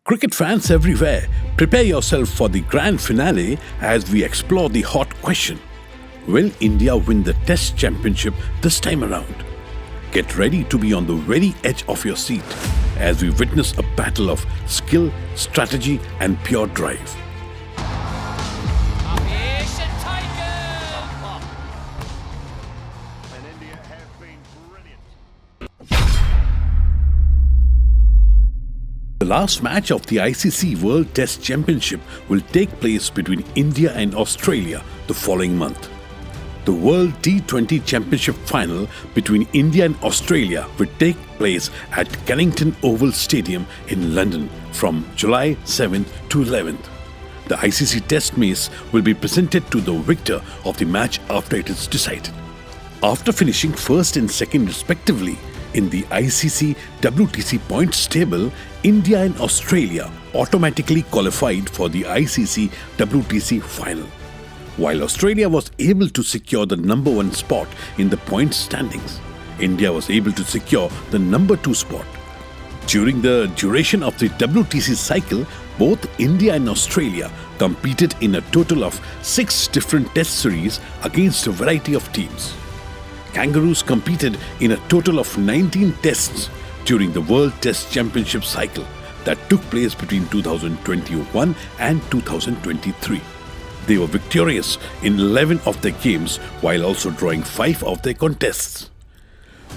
Cricket fans everywhere, prepare yourself for the grand finale as we explore the hot question. Will India win the Test Championship this time around? Get ready to be on the very edge of your seat as we witness a battle of skill, strategy and pure drive. The last match of the ICC World Test Championship will take place between India and Australia the following month. The World T20 Championship final between India and Australia will take place at Kennington Oval Stadium in London from July 7th to 11th. The ICC Test Mace will be presented to the victor of the match after it is decided. After finishing first and second respectively in the ICC WTC points table, India and Australia automatically qualified for the ICC WTC final, while Australia was able to secure the number 1 spot in the points standings. India was able to secure the number 2 spot. During the duration of the WTC cycle, both India and Australia competed in a total of 6 different test series against a variety of teams. Kangaroos competed in a total of 19 tests during the World Test Championship cycle that took place between 2021 and 2023. They were victorious in 11 of their games while also drawing 5 of their contests.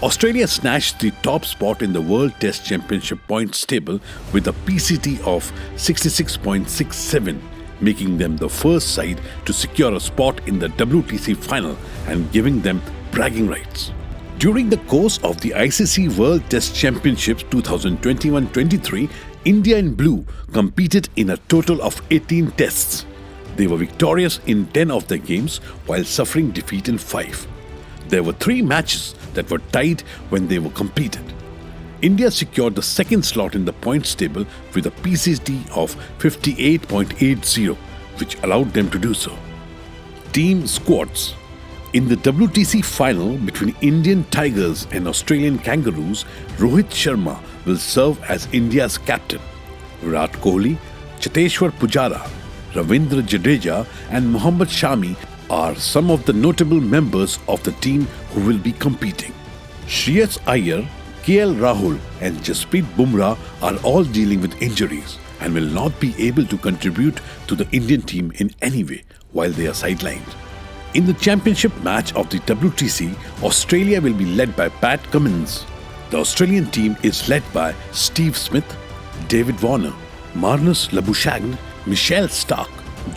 Australia snatched the top spot in the World Test Championship points table with a PCT of 66.67, making them the first side to secure a spot in the WTC final and giving them bragging rights. During the course of the ICC World Test Championships 2021-23, India in blue competed in a total of 18 tests. They were victorious in 10 of their games while suffering defeat in 5. There were 3 matches that were tied when they were completed. India secured the second slot in the points table with a PCT of 58.80, which allowed them to do so. Team squads. In the WTC final between Indian Tigers and Australian Kangaroos, Rohit Sharma will serve as India's captain. Virat Kohli, Cheteshwar Pujara, Ravindra Jadeja and Mohammad Shami are some of the notable members of the team who will be competing. Shreyas Iyer, KL Rahul and Jasprit Bumrah are all dealing with injuries and will not be able to contribute to the Indian team in any way while they are sidelined. In the championship match of the WTC, Australia will be led by Pat Cummins. The Australian team is led by Steve Smith, David Warner, Marnus Labuschagne, Michelle Stark,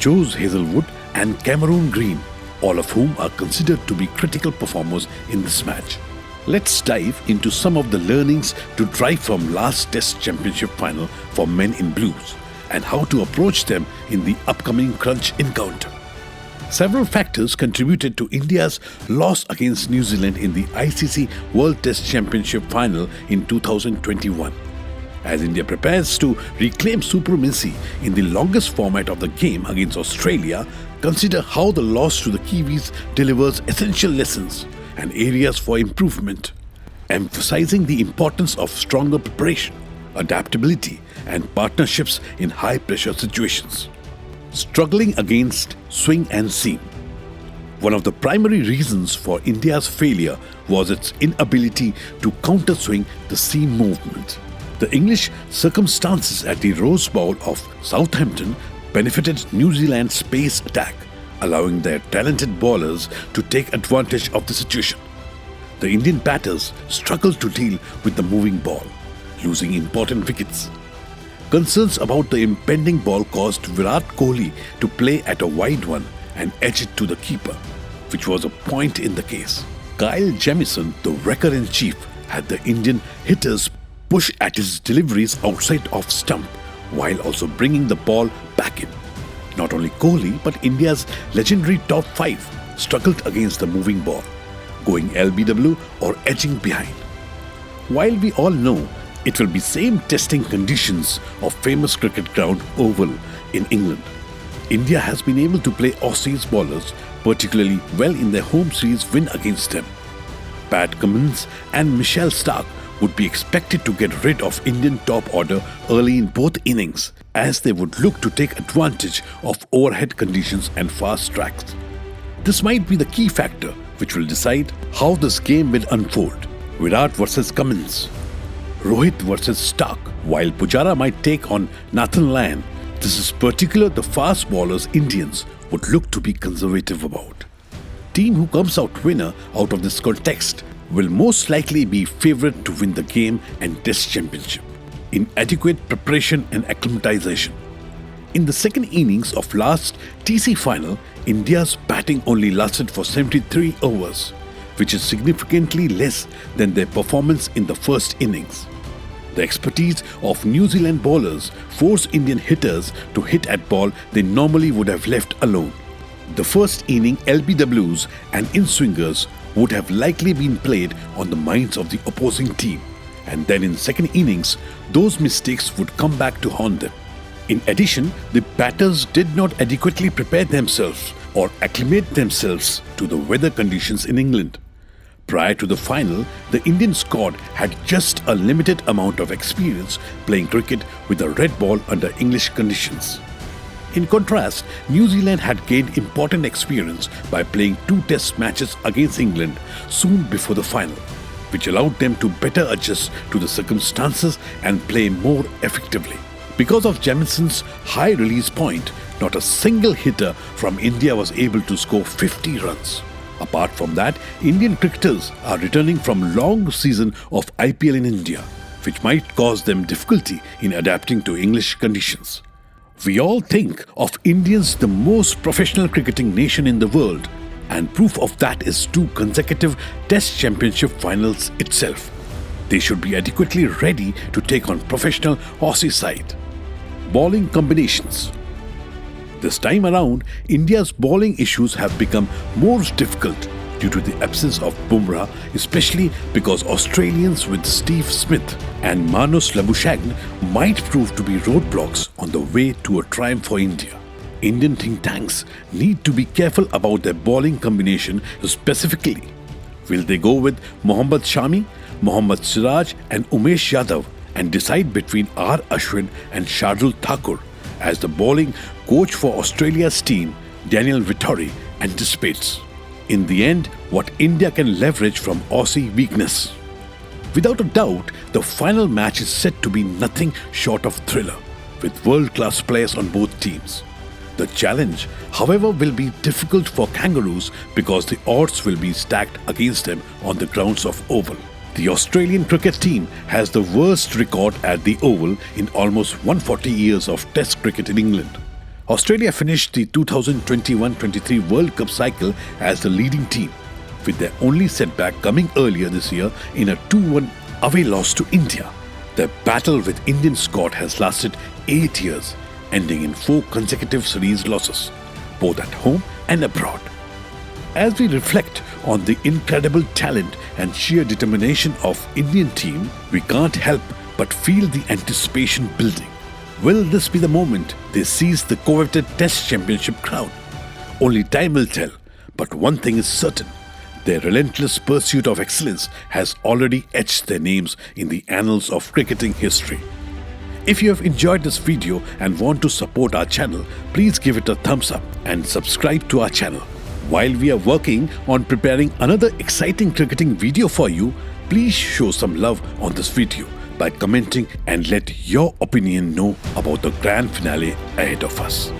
Jose Hazelwood and Cameron Green, all of whom are considered to be critical performers in this match. Let's dive into some of the learnings to drive from last Test Championship final for men in blues and how to approach them in the upcoming crunch encounter. Several factors contributed to India's loss against New Zealand in the ICC World Test Championship final in 2021. As India prepares to reclaim supremacy in the longest format of the game against Australia, consider how the loss to the Kiwis delivers essential lessons and areas for improvement, emphasizing the importance of stronger preparation, adaptability and partnerships in high-pressure situations. Struggling against swing and seam. One of the primary reasons for India's failure was its inability to counter-swing the seam movement. The English circumstances at the Rose Bowl of Southampton benefited New Zealand's pace attack, allowing their talented bowlers to take advantage of the situation. The Indian batters struggled to deal with the moving ball, losing important wickets. Concerns about the impending ball caused Virat Kohli to play at a wide one and edge it to the keeper, which was a point in the case. Kyle Jamieson, the wrecker-in-chief, had the Indian hitters push at his deliveries outside off stump while also bringing the ball back in. Not only Kohli but India's legendary top 5 struggled against the moving ball, going LBW or edging behind. While we all know it will be same testing conditions of famous cricket ground Oval in England, India has been able to play Aussie's bowlers particularly well in their home series win against them. Pat Cummins and Michelle Stark would be expected to get rid of Indian top order early in both innings, as they would look to take advantage of overhead conditions and fast tracks. This might be the key factor which will decide how this game will unfold. Virat versus Cummins, Rohit versus Stark. While Pujara might take on Nathan Lyon, this is particular the fast bowlers Indians would look to be conservative about. Team who comes out winner out of this context will most likely be favourite to win the game and Test Championship. Inadequate preparation and acclimatization. In the second innings of last TC final, India's batting only lasted for 73 overs, which is significantly less than their performance in the first innings. The expertise of New Zealand bowlers forced Indian hitters to hit at ball they normally would have left alone. The first inning LBWs and in-swingers would have likely been played on the minds of the opposing team, and then in second innings, those mistakes would come back to haunt them. In addition, the batters did not adequately prepare themselves or acclimate themselves to the weather conditions in England. Prior to the final, the Indian squad had just a limited amount of experience playing cricket with a red ball under English conditions. In contrast, New Zealand had gained important experience by playing 2 test matches against England soon before the final, which allowed them to better adjust to the circumstances and play more effectively. Because of Jamieson's high release point, not a single hitter from India was able to score 50 runs. Apart from that, Indian cricketers are returning from a long season of IPL in India, which might cause them difficulty in adapting to English conditions. We all think of Indians the most professional cricketing nation in the world, and proof of that is 2 consecutive Test Championship finals itself. They should be adequately ready to take on professional Aussie side. Bowling combinations. This time around, India's bowling issues have become more difficult due to the absence of Bumrah, especially because Australians with Steve Smith and Marnus Labuschagne might prove to be roadblocks on the way to a triumph for India. Indian think tanks need to be careful about their bowling combination specifically. Will they go with Mohammad Shami, Mohammad Siraj and Umesh Yadav and decide between R. Ashwin and Shardul Thakur as the bowling coach for Australia's team, Daniel Vittori, anticipates? In the end, what India can leverage from Aussie weakness. Without a doubt, the final match is set to be nothing short of thriller, with world-class players on both teams. The challenge, however, will be difficult for Kangaroos because the odds will be stacked against them on the grounds of Oval. The Australian cricket team has the worst record at the Oval in almost 140 years of Test cricket in England. Australia finished the 2021-23 World Cup cycle as the leading team, with their only setback coming earlier this year in a 2-1 away loss to India. Their battle with Indian squad has lasted 8 years, ending in 4 consecutive series losses, both at home and abroad. As we reflect on the incredible talent and sheer determination of Indian team, we can't help but feel the anticipation building. Will this be the moment they seize the coveted Test Championship crown? Only time will tell, but one thing is certain. Their relentless pursuit of excellence has already etched their names in the annals of cricketing history. If you have enjoyed this video and want to support our channel, please give it a thumbs up and subscribe to our channel. While we are working on preparing another exciting cricketing video for you, please show some love on this video by commenting and let your opinion know about the grand finale ahead of us.